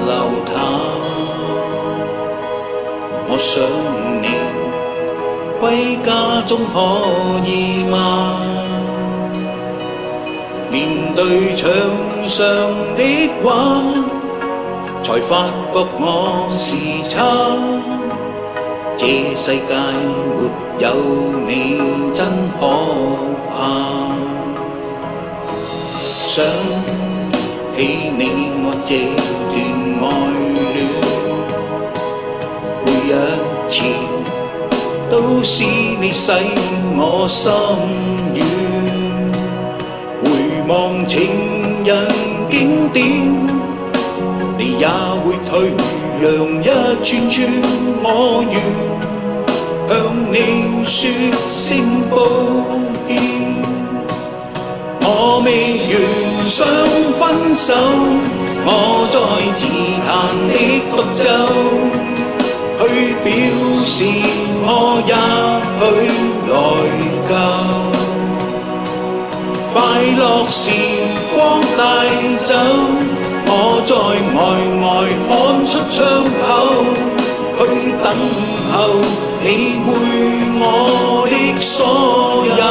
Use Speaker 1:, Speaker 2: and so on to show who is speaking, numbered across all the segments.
Speaker 1: 留淡。我想你歸家中可以嗎？面對牆上的畫，才發覺我是差。這世界沒有你真可怕。想起你我這段愛戀，每一次都是你使我心軟。回望情人經典，你也會退讓一串串我願向你說聲抱歉。我未願想分手，我在自彈的獨奏，去表示我也許內疚。快樂時光帶走，我在呆看出窗口，去等候你會我的所有。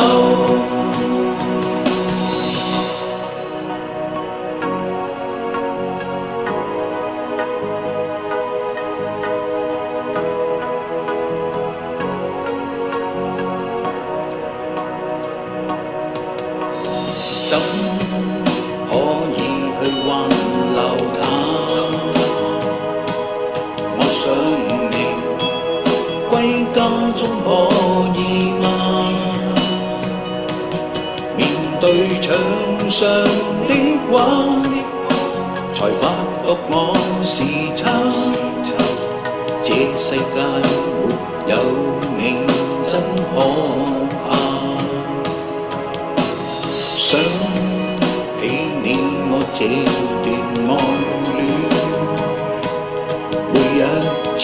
Speaker 1: 怎可以去挽留他？我想你歸家中可以嗎？面對牆上的畫，才發覺我是差。這世界沒有你真可怕。想起你我這段愛戀，每一次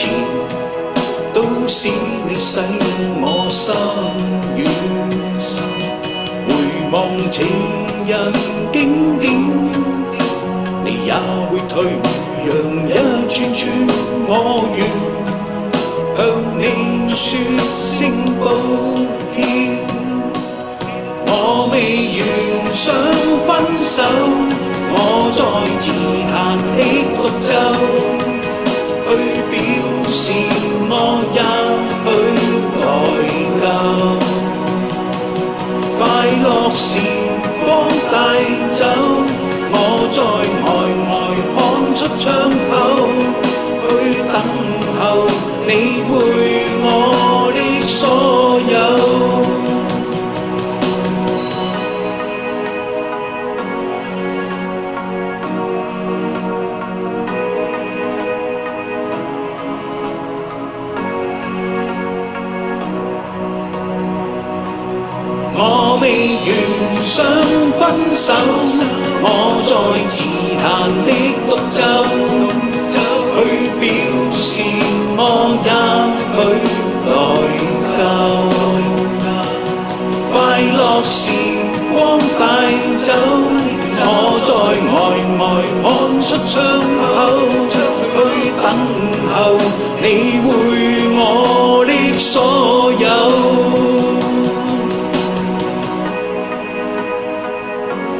Speaker 1: 都是你使我心軟。回望情人經典，你也會退讓一串串我願向你說聲抱歉。我未願想分手，我在自彈的獨奏，去表示我也許內疚。快樂時光帶走，我在呆看出窗口，去等候你會我的所有。我未願想分手，我在自彈的獨奏，去表示我也許內疚。快樂時光帶走，我在呆看出窗口，去等候你會我的所有。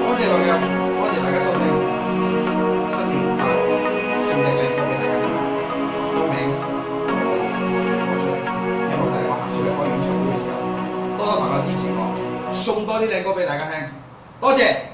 Speaker 2: 多謝大家收聽，新年快樂！送啲靚歌俾大家聽，歌名我出嚟，希望大家行出嚟開演唱會嘅時候，多多朋友支持我，送多啲靚歌俾大家聽，多謝。